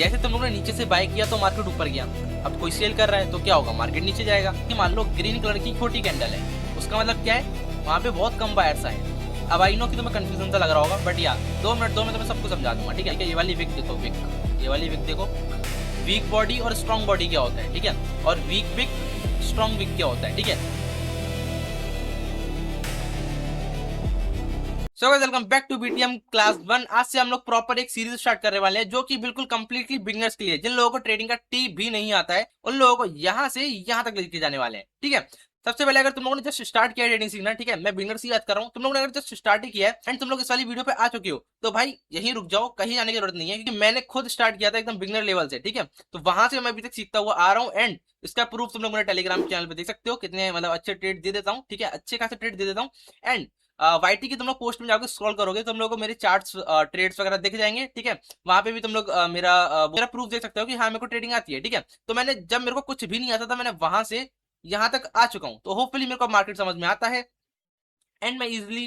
जैसे तुम लोगों ने नीचे से बाय किया तो मार्केट ऊपर गया, अब कोई सेल कर रहा है तो क्या होगा, मार्केट नीचे जाएगा। कि मान लो ग्रीन कलर की छोटी कैंडल है, उसका मतलब क्या है, वहाँ पे बहुत कम बायर्स आए। अब आई नो कि तुम्हें कंफ्यूजन सा लग रहा होगा, बट यार 2 मिनट दो, मैं तुम्हें सबको समझा दूंगा, ठीक है। ये वाली विक देखो, विक, ये वाली विक देखो, वीक बॉडी और स्ट्रॉन्ग बॉडी क्या होता है, ठीक है, और वीक विक स्ट्रॉन्ग विक क्या होता है, ठीक है। So guys welcome back to BTM class 1। आज से हम लोग प्रॉपर एक सीरीज स्टार्ट करने वाले हैं जो कि बिल्कुल कंप्लीटली बिगिनर्स के लिए, जिन लोगों को ट्रेडिंग का टी भी नहीं आता है, उन लोगों को यहाँ से यहाँ तक लेके जाने वाले हैं, ठीक है। सबसे पहले अगर तुम लोगों ने जस्ट स्टार्ट किया ट्रेडिंग सीखना, ठीक है, मैं बिगिनर्स की बात कर रहा हूँ, तुम लोगों ने अगर जस्ट स्टार्ट ही किया है एंड तुम लोग इस वाली वीडियो पे आ चुके हो तो भाई यहीं रुक जाओ, कहीं जाने की जरूरत नहीं है, क्योंकि मैंने खुद स्टार्ट किया था एकदम बिगिनर लेवल से, ठीक है। तो वहां से मैं अभी तक सीखता हुआ आ रहा हूँ एंड इसका प्रूफ तुम लोग मेरे टेलीग्राम चैनल पे देख सकते हो, कितने मतलब अच्छे ट्रेड दे देता हूँ, ठीक है, अच्छे खासे ट्रेड दे देता हूँ। एंड वाईटी की तुम लोग पोस्ट में जाकर स्क्रॉल करोगे, तुम लोगों को मेरे चार्ट्स ट्रेड्स वगैरह दिख जाएंगे, ठीक है। वहां पे भी तुम लोग मेरा प्रूफ देख सकते हो कि हाँ मेरे को ट्रेडिंग आती है, ठीक है। तो मैंने जब मेरे को कुछ भी नहीं आता था, मैंने वहां से यहाँ तक आ चुका हूँ, तो होपफुली मेरे को मार्केट समझ में आता है एंड मैं इजिली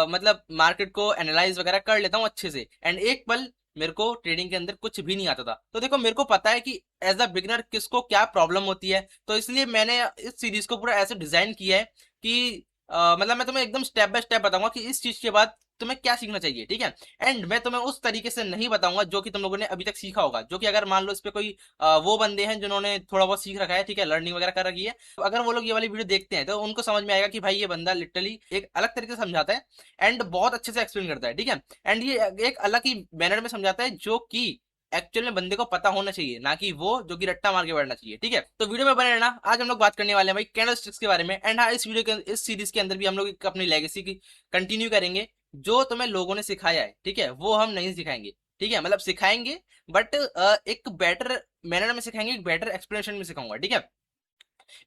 मतलब मार्केट को एनालाइज वगैरह कर लेता हूँ अच्छे से। एंड एक पल मेरे को ट्रेडिंग के अंदर कुछ भी नहीं आता था, तो देखो मेरे को पता है कि एज अ बिगिनर किसको क्या प्रॉब्लम होती है, तो इसलिए मैंने इस सीरीज को पूरा ऐसे डिजाइन किया है कि मतलब मैं तुम्हें एकदम स्टेप बाय स्टेप बताऊंगा कि इस चीज के बाद तुम्हें क्या सीखना चाहिए, ठीक है। एंड मैं तुम्हें उस तरीके से नहीं बताऊंगा जो कि तुम लोगों ने अभी तक सीखा होगा, जो कि अगर मान लो इस पे कोई वो बंदे हैं जिन्होंने थोड़ा बहुत सीख रखा है, ठीक है, लर्निंग वगैरह कर रखी है, तो अगर वो लोग ये वाली वीडियो देखते हैं तो उनको समझ में आएगा कि भाई ये बंदा लिटरली एक अलग तरीके से समझाता है एंड बहुत अच्छे से एक्सप्लेन करता है, ठीक है। एंड ये एक अलग ही मैनर में समझाता है जो कि एक्चुअल में बंदे को पता होना चाहिए, ना कि वो जो कि रट्टा मार के बैठना चाहिए, ठीक है। तो वीडियो में बने रहना, आज हम लोग बात करने वाले हैं भाई कैंडल स्टिक्स के बारे में। एंड हाँ, इस वीडियो के इस सीरीज के अंदर भी हम लोग अपनी लेगेसी की कंटिन्यू करेंगे, जो तुम्हें लोगों ने सिखाया है, ठीक है, वो हम नहीं सिखाएंगे, ठीक है, मतलब सिखाएंगे बट एक बेटर मैनर में सिखाएंगे, एक बेटर एक्सप्लेनेशन में सिखाऊंगा, ठीक है।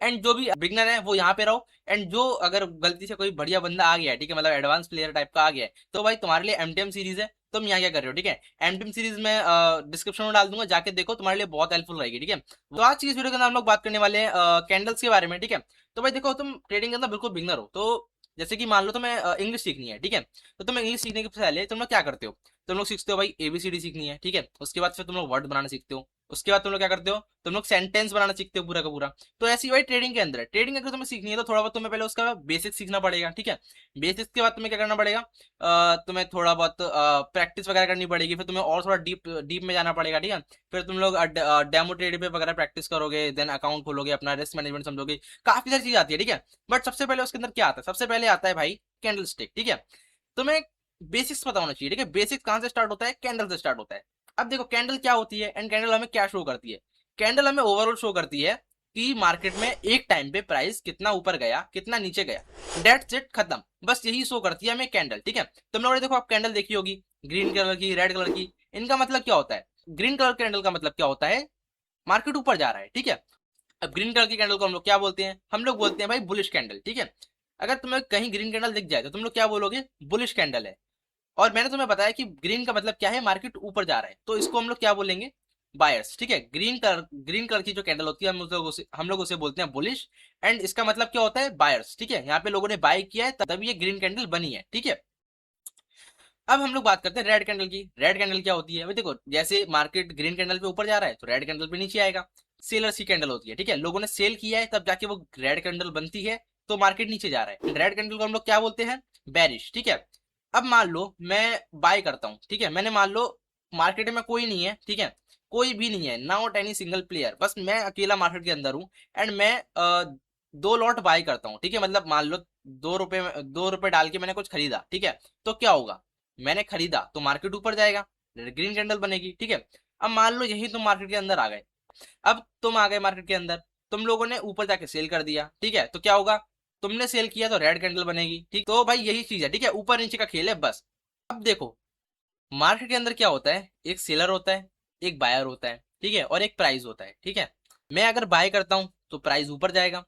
एंड जो भी बिगनर है वो यहाँ पे रहो, एंड जो अगर गलती से कोई बढ़िया बंदा आ गया है, ठीक है, मतलब एडवांस प्लेयर टाइप का आ गया है, तो भाई तुम्हारे लिए एमटीएम सीरीज है, तुम यहाँ क्या कर रहे हो, ठीक है। एमटीएम सीरीज में डिस्क्रिप्शन में डाल दूंगा, जाके देखो, तुम्हारे लिए बहुत हेल्पफुल रहेगी, ठीक है। तो आज की इस वीडियो के अंदर हम लोग बात करने वाले हैं कैंडल्स के बारे में, ठीक है। तो भाई देखो, तुम ट्रेडिंग के अंदर बिल्कुल बिगनर हो, तो जैसे कि मान लो तुम्हें इंग्लिश सीखनी है, ठीक है, तो तुम इंग्लिश सीखने के पहले तुम लोग क्या करते हो, तुम लोग सीखते हो भाई एबीसीडी सीखनी है, ठीक है, उसके बाद फिर तुम लोग वर्ड बनाना सीखते हो, उसके बाद तुम लोग क्या करते हो, तुम लोग सेंटेंस बनाना सीखते हो पूरा का पूरा। तो ऐसी भाई ट्रेडिंग के अंदर है, ट्रेडिंग अगर तुम्हें सीखनी है तो थोड़ा बहुत तुम्हें पहले उसका बेसिक सीखना पड़ेगा, ठीक है। बेसिक्स के बाद तुम्हें क्या करना पड़ेगा, तुम्हें थोड़ा बहुत प्रैक्टिस वगैरह करनी पड़ेगी, फिर तुम्हें और थोड़ा डीप डीप में जाना पड़ेगा, ठीक है। फिर तुम लोग डेमो ट्रेड पे वगैरह प्रैक्टिस करोगे, देन अकाउंट खोलोगे, अपना रिस्क मैनेजमेंट समझोगे, काफी सारी चीज आती है, ठीक है। बट सबसे पहले उसके अंदर क्या आता है, सबसे पहले आता है भाई कैंडल स्टिक, ठीक है। तुम्हें बेसिक्स पता होना चाहिए, ठीक है। बेसिक्स कहाँ से स्टार्ट होता है, कैंडल से स्टार्ट होता है। अब देखो कैंडल क्या होती है एंड कैंडल हमें क्या शो करती है। कैंडल हमें ओवरऑल शो करती है कि मार्केट में एक टाइम पे प्राइस कितना ऊपर गया, कितना नीचे गया, डेट्स इट, खत्म, बस यही शो करती है हमें कैंडल, ठीक है। तुम लोगों ने देखो, आप कैंडल देखी होगी, ग्रीन कलर की, रेड कलर की, इनका मतलब क्या होता है, ग्रीन कलर कैंडल का मतलब क्या होता है, मार्केट ऊपर जा रहा है, ठीक है। अब ग्रीन कलर की कैंडल को हम लोग क्या बोलते हैं, हम लोग बोलते हैं भाई बुलिश कैंडल, ठीक है। अगर तुम्हें कहीं ग्रीन कैंडल दिख जाए तो तुम लोग क्या बोलोगे, बुलिश कैंडल है। और मैंने तुम्हें बताया कि ग्रीन का मतलब क्या है, मार्केट ऊपर जा रहा है, तो इसको हम लोग क्या बोलेंगे, बायर्स, ठीक है। ग्रीन कलर की जो कैंडल होती है हम लोग उसे बोलते हैं बुलिश। एंड इसका मतलब क्या होता है, बायर्स, ठीक है। यहाँ पे लोगों ने बाय किया है तभी ये ग्रीन कैंडल बनी है, ठीक है। अब हम लोग बात करते हैं रेड कैंडल की। रेड कैंडल क्या होती है भाई, देखो जैसे मार्केट ग्रीन कैंडल पे ऊपर जा रहा है तो रेड कैंडल पे नीचे आएगा, सेलर्स की कैंडल होती है, ठीक है। लोगों ने सेल किया है तब जाके वो रेड कैंडल बनती है, तो मार्केट नीचे जा रहा है, रेड कैंडल को हम लोग क्या बोलते हैं, बेरिश, ठीक है। अब मान लो मैं बाय करता हूँ, ठीक है, मैंने मान लो मार्केट में कोई नहीं है, ठीक है, कोई भी नहीं है, नॉट एनी सिंगल प्लेयर, बस मैं अकेला मार्केट के अंदर हूँ एंड मैं 2 लॉट बाय करता हूँ, ठीक है, मतलब मान लो 2 रुपए में 2 रुपए डाल के मैंने कुछ खरीदा, ठीक है। तो क्या होगा, मैंने खरीदा तो मार्केट ऊपर जाएगा, ग्रीन कैंडल बनेगी, ठीक है। अब मान लो यही तुम मार्केट के अंदर आ गए, अब तुम आ गए मार्केट के अंदर, तुम लोगों ने ऊपर जाके सेल कर दिया, ठीक है, तो क्या होगा, तुमने सेल किया तो रेड कैंडल बनेगी, ठीक। तो भाई यही चीज है, ठीक है, ऊपर नीचे का खेल है बस। अब देखो मार्केट के अंदर क्या होता है, एक सेलर होता है, एक बायर होता है, ठीक है, और एक प्राइस होता है, ठीक है। मैं अगर बाय करता हूं तो प्राइस ऊपर जाएगा,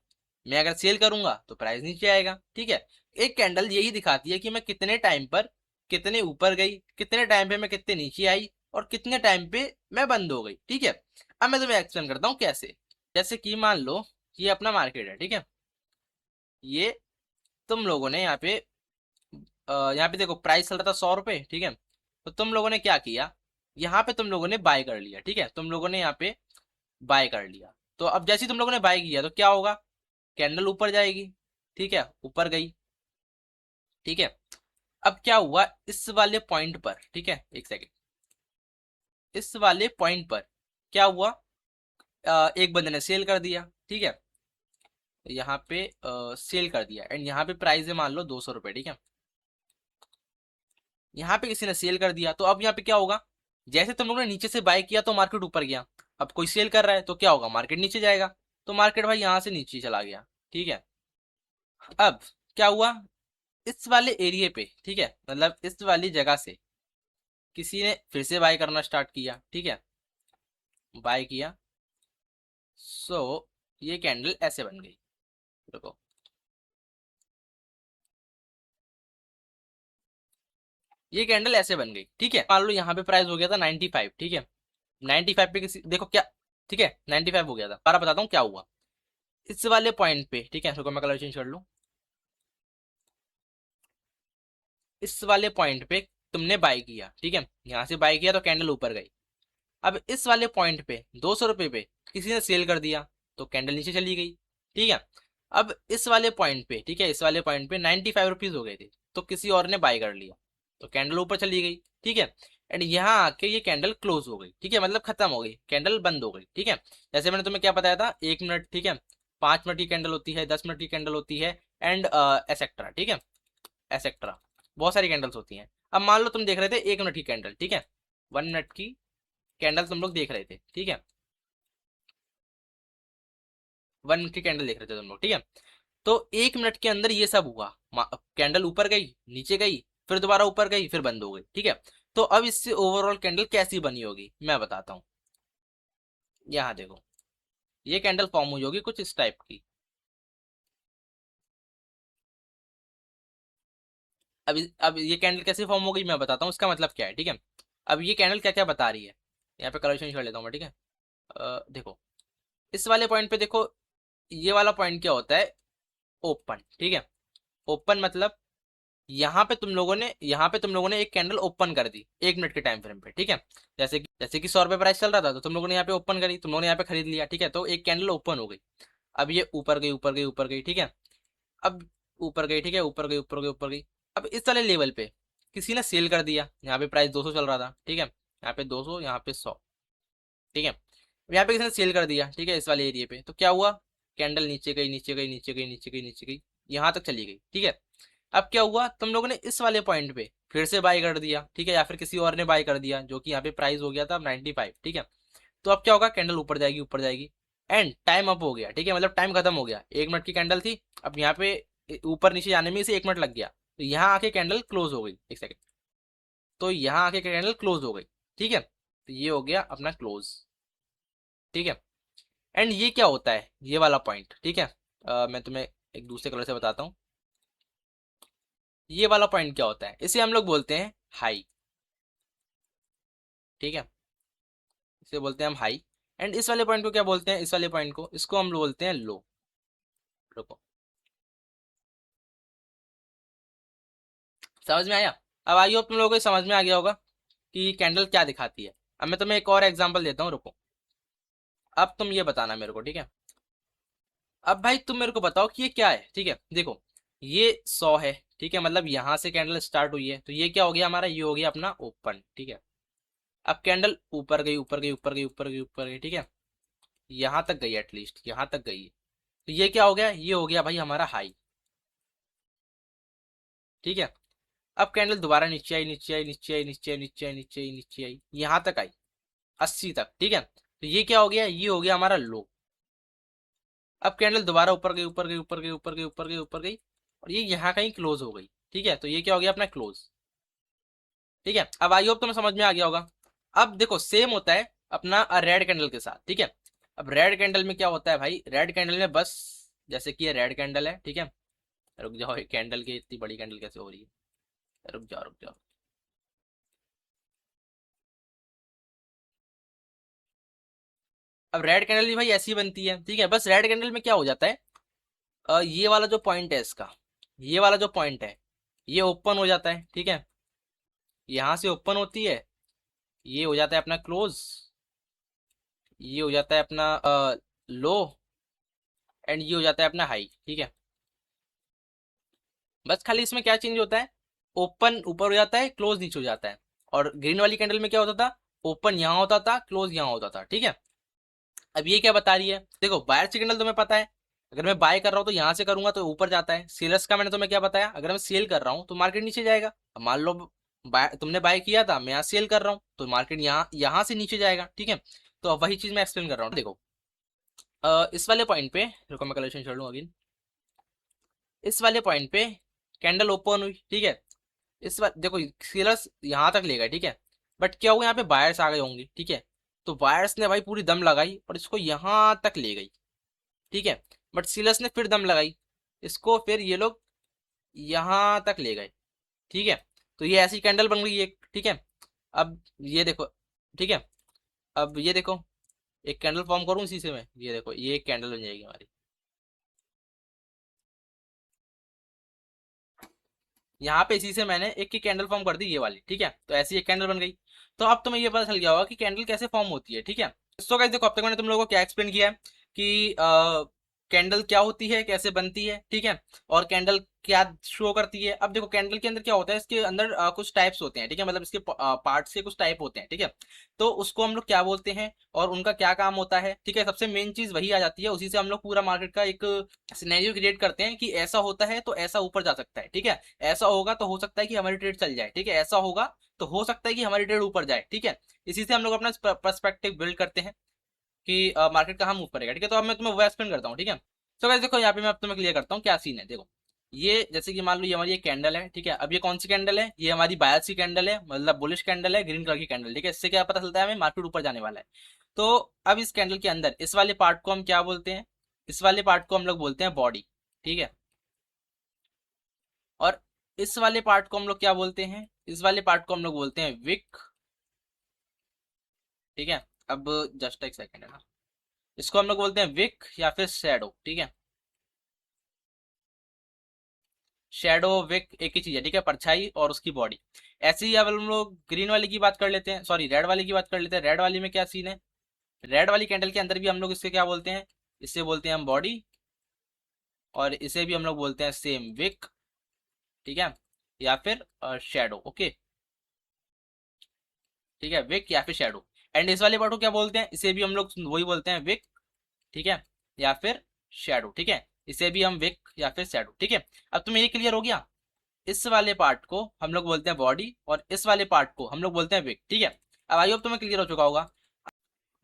मैं अगर सेल करूंगा तो प्राइस नीचे आएगा, ठीक है। एक कैंडल यही दिखाती है कि मैं कितने टाइम पर कितने ऊपर गई, कितने टाइम पे मैं कितने नीचे आई, और कितने टाइम पे मैं बंद हो गई, ठीक है। अब मैं तुम्हें एक्सप्लेन करता हूँ कैसे। जैसे कि मान लो ये अपना मार्केट है, ठीक है, ये तुम लोगों ने यहाँ पे देखो प्राइस चल रहा था 100 रुपए, ठीक है। तो तुम लोगों ने क्या किया, यहाँ पे तुम लोगों ने बाय कर लिया, ठीक है, तुम लोगों ने यहाँ पे बाय कर लिया। तो अब जैसे ही तुम लोगों ने बाय किया तो क्या होगा, कैंडल ऊपर जाएगी, ठीक है, ऊपर गई, ठीक है। अब क्या हुआ इस वाले पॉइंट पर, ठीक है, एक सेकेंड, इस वाले पॉइंट पर क्या हुआ, एक बंदे ने सेल कर दिया, ठीक है, यहाँ पे सेल कर दिया एंड यहाँ पे प्राइस है मान लो 200 रुपये, ठीक है। यहाँ पे किसी ने सेल कर दिया, तो अब यहाँ पे क्या होगा, जैसे तुम लोगों ने नीचे से बाय किया तो मार्केट ऊपर गया, अब कोई सेल कर रहा है तो क्या होगा, मार्केट नीचे जाएगा, तो मार्केट भाई यहाँ से नीचे चला गया, ठीक है। अब क्या हुआ, इस वाले एरिया पे, ठीक है, मतलब इस वाली जगह से किसी ने फिर से बाय करना स्टार्ट किया, ठीक है, बाय किया। सो ये कैंडल ऐसे बन गई, देखो, ये कैंडल ऐसे बन गई, ठीक है। मान लो यहाँ पे प्राइस हो गया था 95, ठीक है, 95 पे किसी देखो क्या, ठीक है, 95 हो गया था, पर बताता हूँ क्या हुआ इस वाले पॉइंट पे, ठीक है, रुको मैं कलर चेंज कर लूँ। इस वाले पॉइंट पे तुमने बाय किया, ठीक है, यहाँ से बाय किया तो कैंडल ऊपर गई। अब इस वाले पॉइंट पे 200 रुपये पे किसी ने सेल कर दिया तो कैंडल नीचे चली गई, ठीक है। अब इस वाले पॉइंट पे, ठीक है, इस वाले पॉइंट पे 95 रुपीज हो गए थे तो किसी और ने बाय कर लिया तो कैंडल ऊपर चली गई, ठीक है। एंड यहाँ आके ये कैंडल क्लोज हो गई, ठीक है, मतलब खत्म हो गई, कैंडल बंद हो गई, ठीक है। जैसे मैंने तुम्हें क्या बताया था, 1 मिनट, ठीक है, 5 मिनट की कैंडल होती है, 10 मिनट की कैंडल होती है एंड एसेक्ट्रा, ठीक है, एसेक्ट्रा, बहुत सारी कैंडल्स होती हैं। अब मान लो तुम देख रहे थे 1 मिनट की कैंडल, ठीक है, 1 मिनट की कैंडल तुम लोग देख रहे थे, ठीक है, 1 मिनट की कैंडल देख रहे थे तुम लोग, ठीक है। तो 1 मिनट के अंदर ये सब हुआ, कैंडल ऊपर गई, नीचे गई, फिर दोबारा ऊपर गई, फिर बंद हो गई, ठीक है। तो अब इससे ओवरऑल कैंडल कैसी बनी होगी मैं बताता हूँ। यहाँ देखो, ये कैंडल फॉर्म हुई होगी कुछ इस टाइप की। अब ये कैंडल कैसे फॉर्म हो गई मैं बताता हूँ, इसका मतलब क्या है, ठीक है। अब ये कैंडल क्या क्या बता रही है, यहाँ पे कलर चेंज कर लेता हूँ मैं, ठीक है। देखो, इस वाले पॉइंट पे देखो, ये वाला पॉइंट क्या होता है, ओपन, ठीक है, ओपन मतलब यहाँ पे तुम लोगों ने एक कैंडल ओपन कर दी 1 मिनट के टाइम फ्रेम पे, ठीक है। जैसे कि 100 रुपये प्राइस चल रहा था तो तुम लोगों ने यहाँ पे ओपन करी, तुम लोगों ने यहाँ पे खरीद लिया, ठीक है, तो एक कैंडल ओपन हो गई। अब ये ऊपर गई, ऊपर गई, ऊपर गई, ठीक है। अब ऊपर गई, ठीक है, ऊपर गई, ऊपर गई, ऊपर गई। अब इस वाले लेवल पे किसी ने सेल कर दिया, यहाँ पे प्राइस 200 चल रहा था, ठीक है, यहाँ पे 200, यहाँ पे 100, ठीक है। यहाँ पे किसी ने सेल कर दिया, ठीक है, इस वाले एरिया पे, तो क्या हुआ, कैंडल नीचे गई, नीचे गई, नीचे गई, नीचे गई, नीचे गई, यहाँ तक चली गई, ठीक है। अब क्या हुआ, तुम लोगों ने इस वाले पॉइंट पे फिर से बाय कर दिया, ठीक है, या फिर किसी और ने बाय कर दिया, जो कि यहाँ पे प्राइस हो गया था 95, ठीक है। तो अब क्या होगा, कैंडल ऊपर जाएगी, ऊपर जाएगी एंड टाइम अप हो गया, ठीक है, मतलब टाइम खत्म हो गया, 1 मिनट की कैंडल थी, अब यहाँ पे ऊपर नीचे जाने में इसे 1 मिनट लग गया, तो यहाँ आके कैंडल क्लोज हो गई, एक सेकेंड, तो यहाँ आके कैंडल क्लोज हो गई, ठीक है, तो ये हो गया अपना क्लोज, ठीक है। एंड ये क्या होता है, ये वाला पॉइंट, ठीक है, मैं तुम्हें एक दूसरे कलर से बताता हूँ। ये वाला पॉइंट क्या होता है, इसे हम लोग बोलते हैं हाई, ठीक है, इसे बोलते हैं हम हाई। एंड इस वाले पॉइंट को क्या बोलते हैं, इस वाले पॉइंट को, इसको हम लोग बोलते हैं लो। रुको, समझ में आया। अब आई होप तुम लोगों को समझ में आ गया होगा कि कैंडल क्या दिखाती है। अब मैं तुम्हें एक और एग्जांपल देता हूँ, रुको, अब तुम ये बताना मेरे को, ठीक है। अब भाई तुम मेरे को बताओ कि ये क्या है, ठीक है, देखो, ये 100 है, ठीक है, मतलब यहाँ से कैंडल स्टार्ट हुई है, तो ये क्या हो गया हमारा, ये हो गया अपना ओपन, ठीक है। अब कैंडल ऊपर गई, ऊपर गई, ऊपर गई, ऊपर गई, ऊपर गई, ठीक है, यहाँ तक गई, एटलीस्ट यहाँ तक गई है। तो ये क्या हो गया, ये हो गया भाई हमारा हाई, ठीक है। अब कैंडल दोबारा नीचे आई, नीचे आई, नीचे आई, नीचे आई, नीचे आई, नीचे आई, नीचे आई, यहाँ तक आई, 80 तक, ठीक है, तो ये क्या हो गया, ये हो गया हमारा लो। अब कैंडल दोबारा ऊपर गई, ऊपर गई, ऊपर गई, ऊपर गई, ऊपर गई, ऊपर गई, और ये यहाँ कहीं क्लोज हो गई, ठीक है, तो ये क्या हो गया अपना क्लोज, ठीक है। अब आई होप तुम्हें समझ में आ गया होगा। अब देखो सेम होता है अपना रेड कैंडल के साथ, ठीक है। अब रेड कैंडल में क्या होता है भाई, रेड कैंडल में बस, जैसे कि ये रेड कैंडल है, ठीक है, रुक जाओ, एक कैंडल की इतनी बड़ी कैंडल कैसे हो रही है, रुक जाओ, रुक जाओ। अब रेड कैंडल भी भाई ऐसी बनती है, ठीक है, बस रेड कैंडल में क्या हो जाता है, ये वाला जो पॉइंट है इसका, ये वाला जो पॉइंट है, ये ओपन हो जाता है, ठीक है, यहाँ से ओपन होती है ये हो जाता है अपना क्लोज, ये हो जाता है अपना लो, एंड ये हो जाता है अपना हाई। ठीक है, बस खाली इसमें क्या चेंज होता है, ओपन ऊपर हो जाता है, क्लोज नीचे हो जाता है। और ग्रीन वाली कैंडल में क्या होता था, ओपन यहाँ होता था, क्लोज यहाँ होता था। ठीक है, अब ये क्या बता रही है, देखो बायर की कैंडल तुम्हें पता है, अगर मैं बाय कर रहा हूँ तो यहाँ से करूंगा तो ऊपर जाता है। सेलर्स का मैंने तुम्हें क्या बताया, अगर मैं सेल कर रहा हूँ तो मार्केट नीचे जाएगा। अब मान लो तुमने बाय किया था, मैं यहाँ सेल कर रहा हूँ तो मार्केट यहाँ यहाँ से नीचे जाएगा। ठीक है, तो अब वही चीज मैं एक्सप्लेन कर रहा हूँ। देखो इस वाले पॉइंट पे रुको, मैं कलेक्शन छोड़ लूँ अगेन। इस वाले पॉइंट पे कैंडल ओपन हुई। ठीक है, इस बार देखो सेलर्स यहाँ तक ले गए। ठीक है, बट क्या हुआ, यहाँ पे बायर्स आ गए होंगे। ठीक है, तो बायर्स ने भाई पूरी दम लगाई और इसको यहाँ तक ले गई। ठीक है, बट सेलर्स ने फिर दम लगाई, इसको फिर ये लोग यहाँ तक ले गए। ठीक है, तो ये ऐसी कैंडल बन गई एक। ठीक है, अब ये देखो। ठीक है, अब ये देखो, एक कैंडल फॉर्म करूँ इसी से मैं, ये देखो ये एक कैंडल बन जाएगी हमारी। यहाँ पे इसी से मैंने एक की कैंडल फॉर्म कर दी ये वाली। ठीक है, तो ऐसी एक कैंडल बन गई। तो अब तुम्हें ये पता चल गया होगा कि कैंडल कैसे फॉर्म होती है। ठीक है, तो गाइस देखो अब तक मैंने तुम लोगों को क्या एक्सप्लेन किया है कि कैंडल क्या होती है, कैसे बनती है। ठीक है, और कैंडल क्या शो करती है। अब देखो कैंडल के अंदर क्या होता है, इसके अंदर कुछ टाइप्स होते हैं। ठीक है, मतलब इसके पार्ट्स के कुछ टाइप होते हैं। ठीक है, तो उसको हम लोग क्या बोलते हैं और उनका क्या काम होता है। ठीक है, सबसे मेन चीज वही आ जाती है, उसी से हम लोग पूरा मार्केट का एक सिनेरियो क्रिएट करते हैं कि ऐसा होता है तो ऐसा ऊपर जा सकता है। ठीक है, ऐसा होगा तो हो सकता है कि हमारी ट्रेड चल जाए। ठीक है, ऐसा होगा तो हो सकता है कि हमारी ट्रेड ऊपर जाए। ठीक है, इसी से हम लोग अपना पर्सपेक्टिव बिल्ड करते हैं कि मार्केट कहाँ मूव करेगा। ठीक है, तो अब मैं तुम्हें वो एक्सप्लेन करता हूँ। ठीक है, तो गाइस देखो यहाँ पे मैं अब तुम्हें क्लियर करता हूँ क्या सीन है। देखो ये जैसे कि मान लो ये हमारी एक कैंडल है। ठीक है, अब ये कौन सी कैंडल है, ये हमारी बायर्स की कैंडल है, मतलब बुलिश कैंडल है, ग्रीन कलर की कैंडल। ठीक है, इससे क्या पता चलता है हमें, मार्केट ऊपर जाने वाला है। तो अब इस कैंडल के अंदर इस वाले पार्ट को हम क्या बोलते हैं, इस वाले पार्ट को हम लोग बोलते हैं बॉडी। ठीक है, और इस वाले पार्ट को हम लोग क्या बोलते हैं, इस वाले पार्ट को हम लोग बोलते हैं विक। ठीक है, अब जस्ट एक सेकेंड है ना, इसको हम लोग बोलते हैं विक या फिर शेडो। ठीक है, शेडो विक एक ही चीज है। ठीक है, परछाई और उसकी बॉडी। ऐसे ही अब हम लोग ग्रीन वाली की बात कर लेते हैं, सॉरी रेड वाली की बात कर लेते हैं। रेड वाली में क्या सीन है, रेड वाली कैंडल के अंदर भी हम लोग इससे क्या बोलते हैं, इससे बोलते हैं हम बॉडी, और इसे भी हम लोग बोलते हैं सेम विक। ठीक है, या फिर शेडो। ओके, ठीक है, विक या फिर शेडो। एंड इस वाले पार्ट को क्या बोलते हैं, इसे भी हम लोग वही बोलते हैं विक। ठीक है, या फिर शेडो। ठीक है, इसे भी हम विक या फिर शेडो। ठीक है, अब तुम्हें ये क्लियर हो गया, इस वाले पार्ट को हम लोग बोलते हैं बॉडी और इस वाले पार्ट को हम लोग बोलते हैं विक। ठीक है, अब आई होप तुम्हें क्लियर हो चुका होगा।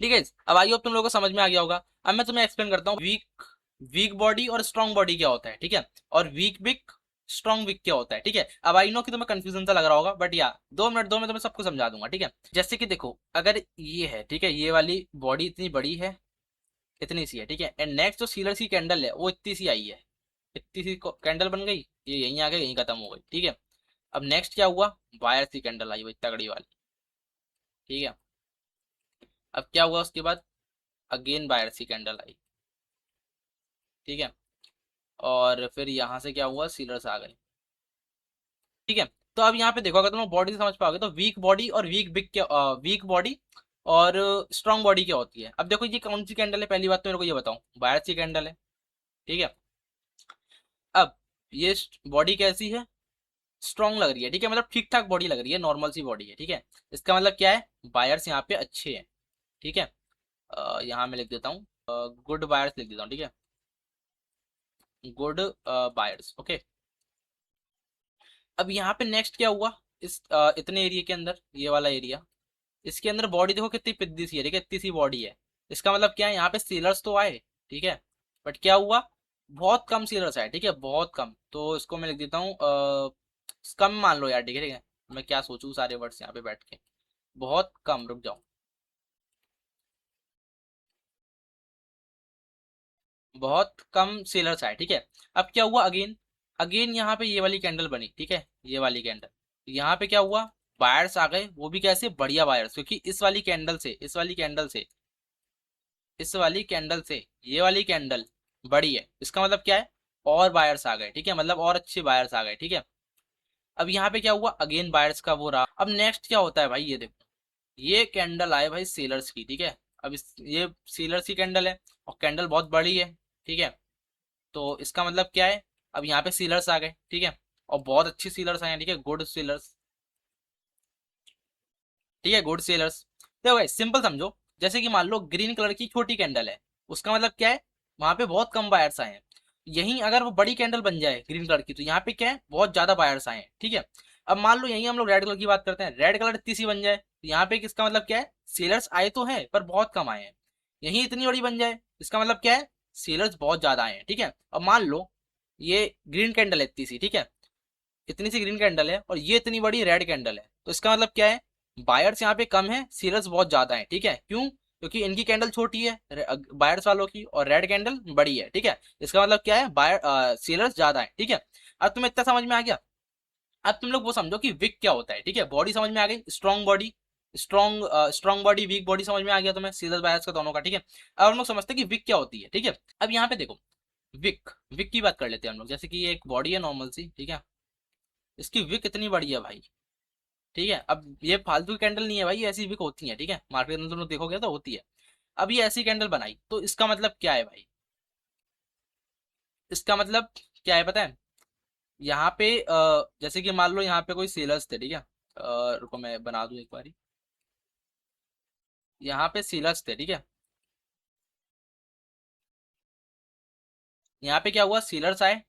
ठीक है, अब आई होप तुम लोगों को समझ में आ गया होगा। अब मैं तुम्हें एक्सप्लेन करता हूँ वीक वीक बॉडी और स्ट्रॉन्ग बॉडी क्या होता है। ठीक है, और वीक विक स्ट्रॉन्ग विक क्या होता है। ठीक है, अब आई नो कि तुम्हें कंफ्यूजन सा लग रहा होगा, बट या 2 मिनट दो, मैं तुम्हें सबको समझा दूंगा। ठीक है, जैसे कि देखो अगर ये है, ठीक है, ये वाली बॉडी इतनी बड़ी है, इतनी सी है। ठीक है, एंड नेक्स्ट जो सीलर की कैंडल है वो इतनी सी आई है, इतनी सी कैंडल बन गई, ये यहीं आ गई, यहीं खत्म हो गई। ठीक है, अब नेक्स्ट क्या हुआ, वायर सी कैंडल आई, वही तगड़ी वाली। ठीक है, अब क्या हुआ उसके बाद, अगेन वायर सी कैंडल आई। ठीक है, और फिर यहाँ से क्या हुआ, सीलर्स आ गए। ठीक है, तो अब यहाँ पे देखो अगर तुम बॉडी से समझ पाओगे तो वीक बॉडी और वीक बिग क्या, वीक बॉडी और स्ट्रॉन्ग बॉडी क्या होती है। अब देखो ये कौन सी कैंडल है, पहली बात तो मेरे को ये बताओ, वायर सी कैंडल है। ठीक है, अब ये बॉडी कैसी है, स्ट्रॉन्ग लग रही है। ठीक है, मतलब ठीक ठाक बॉडी लग रही है, नॉर्मल सी बॉडी है। ठीक है, इसका मतलब क्या है, बायर्स यहाँ पे अच्छे हैं। ठीक है, यहाँ मैं लिख देता हूँ गुड बायर्स लिख देता हूँ। ठीक है, गुड बायर्स। ओके, अब यहाँ पे नेक्स्ट क्या हुआ, इस इतने एरिया के अंदर, ये वाला एरिया, इसके अंदर बॉडी देखो कितनी पिद्दी सी है। ठीक है, इतनी सी बॉडी है, इसका मतलब क्या है, यहाँ पे सीलर्स तो आए। ठीक है, बट क्या हुआ, बहुत कम सीलर्स आए। ठीक है, बहुत कम, तो इसको मैं लिख देता हूँ कम मान लो यार। ठीक है, ठीक है, मैं क्या सोचूं सारे वर्ड्स यहाँ पे बैठ के, बहुत कम, रुक जाओ, बहुत कम सेलर्स आए। ठीक है, अब क्या हुआ, अगेन अगेन यहाँ पे ये वाली कैंडल बनी। ठीक है, ये वाली कैंडल, यहाँ पे क्या हुआ, बायर्स आ गए, वो भी कैसे, बढ़िया बायर्स, क्योंकि इस वाली कैंडल से, इस वाली कैंडल से, इस वाली कैंडल से ये वाली कैंडल बड़ी है, इसका मतलब क्या है, और बायर्स आ गए। ठीक है, मतलब और अच्छे बायर्स आ गए। ठीक है, अब यहाँ पे क्या हुआ, अगेन बायर्स का वो रहा। अब नेक्स्ट क्या होता है भाई, ये देखो ये कैंडल आए भाई सेलर्स की, ठीक है। अब ये सेलर्स की कैंडल है और कैंडल बहुत बड़ी है, ठीक है। तो इसका मतलब क्या है, अब यहाँ पे सीलर्स आ गए, ठीक है, और बहुत अच्छी सीलर्स आए हैं, ठीक है, गुड सीलर्स, ठीक है, गुड सेलर्स। देखो भाई सिंपल समझो, जैसे कि मान लो ग्रीन कलर की छोटी कैंडल है, उसका मतलब क्या है, वहां पे बहुत कम बायर्स आए हैं। यहीं अगर वो बड़ी कैंडल बन जाए ग्रीन कलर की, तो यहाँ पे क्या है, बहुत ज्यादा बायर्स आए हैं, ठीक है। अब मान लो यहीं हम लोग रेड कलर की बात करते हैं, रेड कलर इतनी सी बन जाए, तो यहाँ पे किसका मतलब क्या है, सेलर्स आए तो हैं पर बहुत कम आए हैं। यहीं इतनी बड़ी बन जाए, इसका मतलब क्या है, सेलर्स बहुत ज्यादा आए हैं, ठीक है। अब मान लो ये ग्रीन कैंडल है इतनी सी, ठीक है, इतनी सी ग्रीन कैंडल है और ये इतनी बड़ी रेड कैंडल है, तो इसका मतलब क्या है, बायर्स यहाँ पे कम है, सेलर्स बहुत ज्यादा है, ठीक है। क्यों, क्योंकि इनकी कैंडल छोटी है बायर्स वालों की, और रेड कैंडल बड़ी है, ठीक है। इसका मतलब क्या है, बायर सेलर्स ज्यादा है, ठीक है। अब तुम्हें इतना समझ में आ गया। अब तुम लोग वो समझो कि विक क्या होता है, ठीक है। बॉडी समझ में आ गई, strong body, strong body, weak body समझ में आ गया तुम्हें, सेलर्स बायर्स का दोनों का, ठीक है। अब हम लोग समझते हैं कि विक क्या होती है, ठीक है। अब यहाँ पे देखो, विक विक की बात कर लेते हैं हम लोग, जैसे कि ये एक बॉडी है नॉर्मल सी, ठीक है, इसकी विक इतनी बड़ी है भाई, ठीक है। अब ये फालतू की कैंडल नहीं है भाई, ये ऐसी विक होती है, ठीक है, मार्केट में तुम लोग देखोगे तो होती है। अब ये ऐसी कैंडल बनाई, तो इसका मतलब क्या है भाई, इसका मतलब क्या है पता है, यहाँ पे जैसे कि मान लो यहाँ पे कोई सेलर्स थे, ठीक है, रुको मैं बना दूं एक बारी, यहाँ पे सेलर्स थे, ठीक है, यहाँ पे क्या हुआ, सेलर्स आए,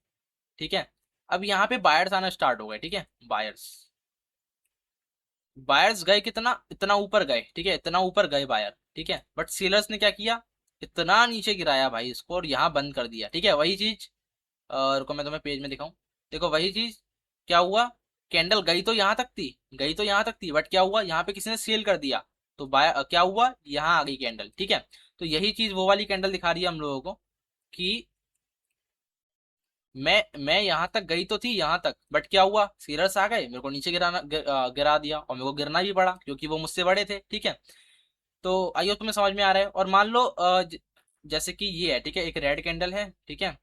ठीक है। अब यहाँ पे बायर्स आना स्टार्ट हो गए, ठीक है, बायर्स, बायर्स गए कितना, इतना ऊपर गए, ठीक है, इतना ऊपर गए बायर, ठीक है, बट सेलर्स ने क्या किया, इतना नीचे गिराया भाई इसको और यहाँ बंद कर दिया, ठीक है। वही चीज, रुको मैं तुम्हें पेज में दिखाऊं, देखो वही चीज क्या हुआ, कैंडल गई तो यहाँ तक थी, गई तो यहाँ तक थी, बट क्या हुआ, यहाँ पे किसी ने सेल कर दिया, तो बाय क्या हुआ, यहाँ आ गई कैंडल, ठीक है। तो यही चीज वो वाली कैंडल दिखा रही है हम लोगों को कि मैं यहाँ तक गई तो थी, यहाँ तक, बट क्या हुआ, सीरस आ गए, मेरे को नीचे गिरा दिया, और मेरे को गिरना भी पड़ा क्योंकि वो मुझसे बड़े थे, ठीक है। तो आइयो तुम्हें समझ में आ रहा है। और मान लो जैसे कि ये है, ठीक है, एक रेड कैंडल है, ठीक है।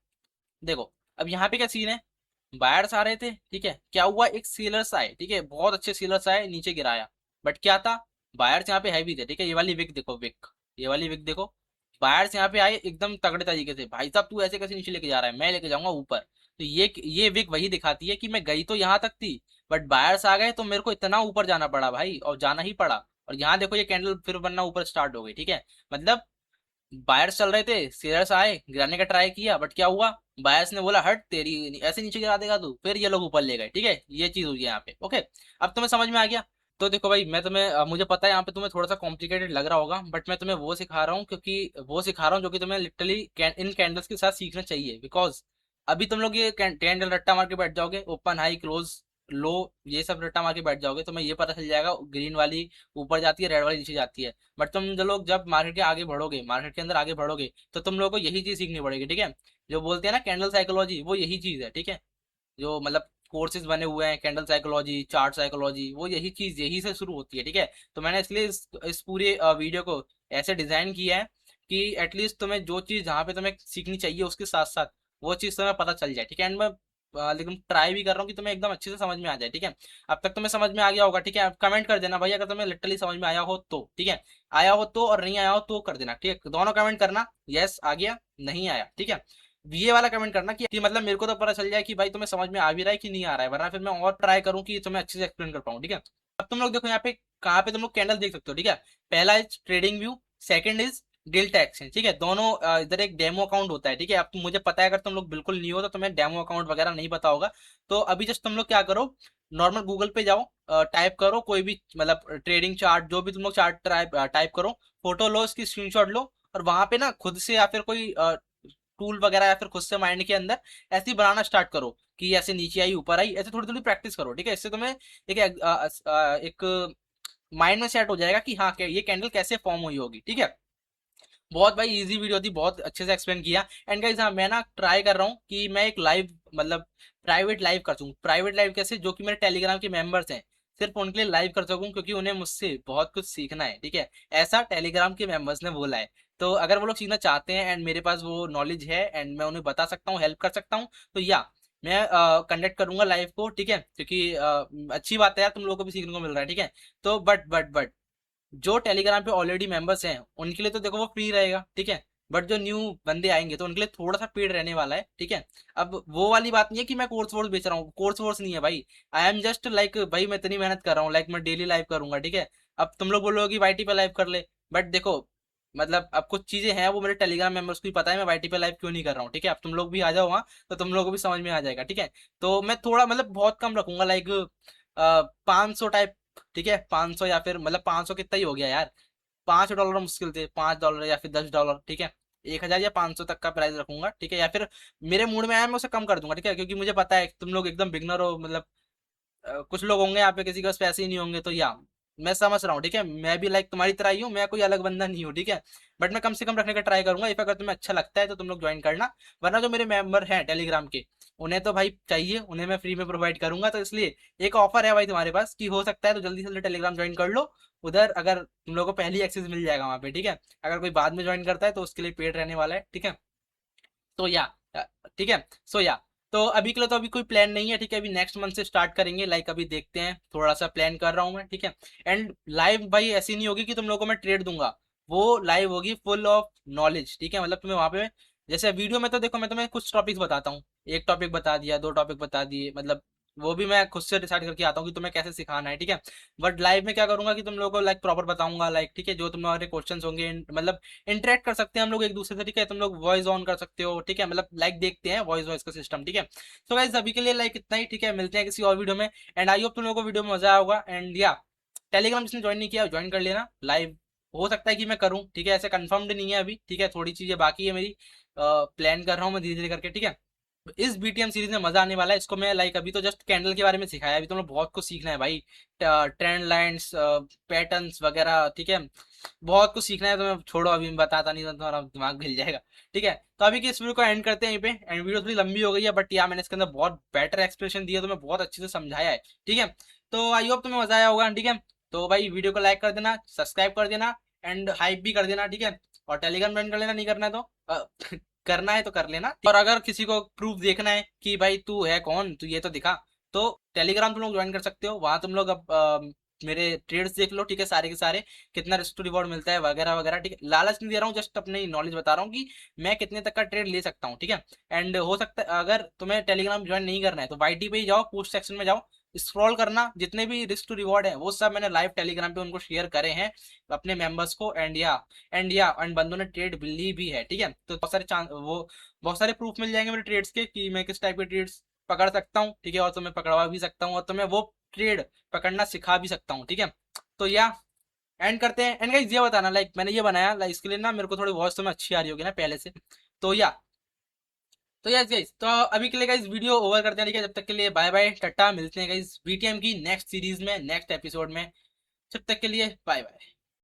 देखो अब यहाँ पे क्या सीन है, बायर्स आ रहे थे, ठीक है, क्या हुआ, एक सेलर्स आए, ठीक है, बहुत अच्छे सेलर्स आए, नीचे गिराया, बट क्या था, बायर्स यहाँ पे हैवी थे, ठीक है। ये वाली विक देखो, विक, ये वाली विक देखो, बायर्स यहाँ पे आए एकदम तगड़े तरीके से, भाई साहब तू ऐसे कैसे नीचे लेके जा रहा है, मैं लेके जाऊंगा ऊपर। तो ये विक वही दिखाती है कि मैं गई तो यहाँ तक थी, बट बायर्स आ गए तो मेरे को इतना ऊपर जाना पड़ा भाई, और जाना ही पड़ा। और यहाँ देखो ये कैंडल फिर बनना ऊपर स्टार्ट हो गई, ठीक है। मतलब बायर्स चल रहे थे, सेलर्स आए, गिराने का ट्राई किया, बट क्या हुआ, बायर्स ने बोला हट तेरी, ऐसे नीचे गिरा देगा तू, फिर ये लोग ऊपर ले गए, ठीक है। ये चीज हुई है यहाँ पे, ओके। अब तुम्हें समझ में आ गया। तो देखो भाई मैं तुम्हें मुझे पता है यहाँ पे तुम्हें थोड़ा सा कॉम्प्लिकेटेड लग रहा होगा, बट मैं तुम्हें वो सिखा रहा हूँ, क्योंकि वो सिखा रहा हूँ जो कि तुम्हें लिटरली इन कैंडल्स के साथ सीखना चाहिए, बिकॉज अभी तुम लोग ये कैंडल रट्टा मार के बैठ जाओगे, ओपन हाई क्लोज लो, ये सब रट्टा मार के बैठ जाओगे, तुम्हें ये पता चल जाएगा ग्रीन वाली ऊपर जाती है, रेड वाली नीचे जाती है। बट तुम जो लोग जब मार्केट के आगे बढ़ोगे, मार्केट के अंदर आगे बढ़ोगे, तो तुम लोगों को यही चीज सीखनी पड़ेगी, ठीक है। जो बोलते हैं ना कैंडल साइकोलॉजी, वो यही चीज है, ठीक है। जो मतलब कोर्सेज बने हुए हैं, कैंडल साइकोलॉजी, चार्ट साइकोलॉजी, वो यही चीज यही से शुरू होती है, ठीक है। तो मैंने इसलिए इस पूरे वीडियो को ऐसे डिजाइन किया है कि एटलीस्ट तुम्हें जो चीज जहाँ पे तुम्हें सीखनी चाहिए उसके साथ साथ वो चीज तुम्हें पता चल जाए, ठीक है। एंड मैं लेकिन ट्राई भी कर रहा हूँ कि तुम्हें एकदम अच्छे से समझ में आ जाए, ठीक है। अब तक तुम्हें समझ में आ गया होगा, ठीक है। आप कमेंट कर देना भाई अगर तुम्हें लिटरली समझ में आया हो तो, ठीक है। आया हो तो, और नहीं आया हो तो कर देना, ठीक है। दोनों कमेंट करना, यस आ गया, नहीं आया, ठीक है। ये वाला कमेंट करना कि मतलब मेरे को तो पता चल जाए कि भाई तुम्हें समझ में आ भी रहा है कि नहीं आ रहा है, वरना फिर मैं और ट्राई करूँ कि तुम्हें अच्छे से एक्सप्लेन कर पाऊँ, ठीक है। अब तुम लोग देखो यहाँ पे कहाँ पे तुम लोग कैंडल देख सकते हो, ठीक है। पहला is trading view, second is delta exchange, ठीक है। दोनों इधर एक डेमो अकाउंट होता है, ठीक है। अब मुझे पता है अगर तुम लोग बिल्कुल नहीं हो तो तुम्हें डेमो अकाउंट वगैरह नहीं पता होगा। तो अभी जस्ट तुम लोग क्या करो, नॉर्मल गूगल पे जाओ, टाइप करो कोई भी मतलब ट्रेडिंग चार्ट, जो भी तुम लोग चार्ट टाइप करो, फोटो लो, इसकी स्क्रीनशॉट लो, और वहां पे ना खुद से या फिर कोई टूल वगैरह या फिर खुद से माइंड के अंदर ऐसे ही बनाना स्टार्ट करो कि ऐसे नीचे आई ऊपर आई, ऐसे थोड़ी थोड़ी प्रैक्टिस करो, ठीक है। इससे तुम्हें एक माइंड में सेट हो जाएगा कि हाँ ये कैंडल कैसे फॉर्म हुई होगी, ठीक है। बहुत भाई इजी वीडियो थी, बहुत अच्छे से एक्सप्लेन किया। एंड गाइस हाँ मैं ना ट्राई कर रहा हूँ कि मैं एक लाइव मतलब प्राइवेट लाइव कर सकूँ, प्राइवेट लाइव कैसे, जो कि मेरे टेलीग्राम के मेंबर्स हैं, सिर्फ उनके लिए लाइव कर सकूँ, क्योंकि उन्हें मुझसे बहुत कुछ सीखना है, ठीक है। ऐसा टेलीग्राम के मेंबर्स ने बोला है। तो अगर वो लोग सीखना चाहते हैं एंड मेरे पास वो नॉलेज है एंड मैं उन्हें बता सकता हूँ, हेल्प कर सकता हूँ, तो या मैं कंडक्ट करूंगा लाइव को, ठीक है। क्योंकि अच्छी बात है यार, तुम लोगों को भी सीखने को मिल रहा है, ठीक है। तो बट जो टेलीग्राम पे ऑलरेडी मेंबर्स हैं उनके लिए तो देखो वो फ्री रहेगा, ठीक है। बट जो न्यू बंदे आएंगे तो उनके लिए थोड़ा सा पेड रहने वाला है, ठीक है। अब वो वाली बात नहीं है कि मैं कोर्स वोर्स बेच रहा हूँ, कोर्स वोर्स नहीं है भाई। आई एम जस्ट लाइक भाई मैं इतनी मेहनत कर रहा हूँ, लाइक मैं डेली लाइव करूंगा, ठीक है। अब तुम लोग बोलोगे कि वाईटी पे लाइव कर ले, बट देखो मतलब अब कुछ चीजें हैं वो मेरे टेलीग्राम मेंबर्स को भी पता है मैं वाईटी पे लाइव क्यों नहीं कर रहा हूँ, ठीक है। अब तुम लोग भी आ जाओ वहाँ तो तुम लोगों को भी समझ में आ जाएगा, ठीक है। तो मैं थोड़ा मतलब बहुत कम रखूंगा, लाइक 500 टाइप, ठीक है। 500 या फिर मतलब 500 कितना ही हो गया यार, $5 मुश्किल थे, $5 या फिर $10, ठीक है। 1,000 या 500 तक का प्राइस रखूंगा, ठीक है। या फिर मेरे मूड में आया मैं उसे कम कर दूंगा, ठीक है, क्योंकि मुझे पता है कि तुम लोग एकदम बिगनर हो, मतलब कुछ लोग होंगे यहाँ पे किसी के पास पैसे ही नहीं होंगे, तो या मैं समझ रहा हूँ, ठीक है। मैं भी लाइक तुम्हारी तरह ही हूँ, मैं कोई अलग बंदा नहीं हूँ, ठीक है। बट मैं कम से कम रखने का ट्राई करूंगा, इफ अगर तुम्हें अच्छा लगता है तो तुम लोग ज्वाइन करना। वरना जो मेरे मेंबर हैं टेलीग्राम के, उन्हें तो भाई चाहिए, उन्हें मैं फ्री में प्रोवाइड करूंगा, तो इसलिए एक ऑफर है भाई तुम्हारे पास कि हो सकता है तो जल्दी से जल्दी टेलीग्राम ज्वाइन कर लो। उधर अगर तुम लोगों को पहली एक्सेस मिल जाएगा वहाँ पे, ठीक है। अगर कोई बाद में ज्वाइन करता है तो उसके लिए पेड रहने वाला है, ठीक है। तो या ठीक है। सो या तो अभी के लिए तो अभी कोई प्लान नहीं है, ठीक है। अभी नेक्स्ट मंथ से स्टार्ट करेंगे, लाइक अभी देखते हैं, थोड़ा सा प्लान कर रहा हूँ मैं, ठीक है। एंड लाइव भाई ऐसी नहीं होगी कि तुम लोगों को मैं ट्रेड दूंगा, वो लाइव होगी फुल ऑफ नॉलेज, ठीक है। मतलब तुम्हें वहां पे जैसे वीडियो में तो देखो मैं तुम्हें कुछ टॉपिक्स बताता हूँ, एक टॉपिक बता दिया, दो टॉपिक बता दिए, मतलब वो भी मैं खुद से डिसाइड करके आता हूँ कि तुम्हें कैसे सिखाना है, ठीक है। बट लाइव में क्या करूंगा कि तुम लोगों को लाइक प्रॉपर बताऊंगा, लाइक ठीक है, जो तुम्हारे क्वेश्चन होंगे मतलब इंटरेक्ट कर सकते हैं हम लोग एक दूसरे से, ठीक है। तुम लोग वॉइस ऑन कर सकते हो, ठीक है, मतलब लाइक देखते हैं वॉइस वॉइस का सिस्टम, ठीक है। तो गाइस अभी के लिए लाइक इतना ही, ठीक है। मिलते हैं किसी और वीडियो में, एंड आई होप तुम लोगों को वीडियो में मजा आया होगा। एंड या टेलीग्राम जिसने ज्वाइन नहीं किया ज्वाइन कर लेना, लाइव हो सकता है कि मैं करूँ, ठीक है। ऐसे कंफर्म्ड नहीं है अभी, ठीक है, थोड़ी चीजें बाकी है मेरी, प्लान कर रहा हूँ मैं धीरे धीरे करके, ठीक है। इस बीटीएम सीरीज में मजा आने वाला है, इसको मैं लाइक अभी तो जस्ट कैंडल के बारे में सिखाया, अभी तो मैं बहुत कुछ सीखना है भाई, ट्रेंड लाइंस, पैटर्न्स वगैरह, ठीक है। बहुत कुछ सीखना है, तो मैं छोड़ो अभी मैं बताता नहीं तो तुम्हारा दिमाग हिल जाएगा, ठीक है। तो अभी की इस वीडियो को एंड करते हैं यहीं पे, एंड वीडियो थोड़ी लंबी हो गई है, बट या मैंने इसके अंदर बहुत बेटर एक्सप्लेनेशन दिया, तो मैं बहुत अच्छे से समझाया है, ठीक है। तो आई होप तुम्हें मजा आया होगा, ठीक है। तो भाई वीडियो को लाइक कर देना, सब्सक्राइब कर देना, एंड हाइप भी कर देना, ठीक है। और टेलीग्राम ज्वाइन कर लेना, नहीं करना है तो करना है तो कर लेना। और अगर किसी को प्रूफ देखना है कि भाई तू है कौन, तू ये तो दिखा, तो टेलीग्राम तुम लोग ज्वाइन कर सकते हो, वहां तुम लोग अब मेरे ट्रेड्स देख लो, ठीक है, सारे के सारे, कितना रिस्क टू रिवॉर्ड मिलता है वगैरह वगैरह, ठीक है। लालच नहीं दे रहा हूँ, जस्ट अपनी नॉलेज बता रहा हूँ कि मैं कितने तक का ट्रेड ले सकता हूँ, ठीक है। एंड हो सकता है अगर तुम्हें टेलीग्राम ज्वाइन नहीं करना है तो वाईटी पे ही जाओ, पोस्ट सेक्शन में जाओ, स्क्रॉल करना, जितने भी रिस्क टू रिवॉर्ड है वो सब मैंने लाइव टेलीग्राम पे उनको शेयर करे हैं अपने मेंबर्स को। एंड बंदों ने ट्रेड ली भी है, ठीक है। तो बहुत सारे चांस वो बहुत सारे प्रूफ मिल जाएंगे मेरे ट्रेड्स के कि मैं किस टाइप के ट्रेड्स पकड़ सकता हूँ, ठीक है। और तुम्हें पकड़वा भी सकता हूँ, और तुम्हें वो ट्रेड पकड़ना सिखा भी सकता हूँ, ठीक है। तो या एंड करते हैं। एंड गाइस ये बताना, लाइक मैंने ये बनाया लाइक इसके लिए ना, मेरे को थोड़ी वॉइस तो में अच्छी आ रही होगी ना पहले से, तो या तो यस गाइस, तो अभी के लिए गाइस वीडियो ओवर करते हैं, ठीक है। जब तक के लिए बाय बाय टाटा, मिलते हैं गाइस बीटीएम की नेक्स्ट सीरीज में, नेक्स्ट एपिसोड में। जब तक के लिए बाय बाय।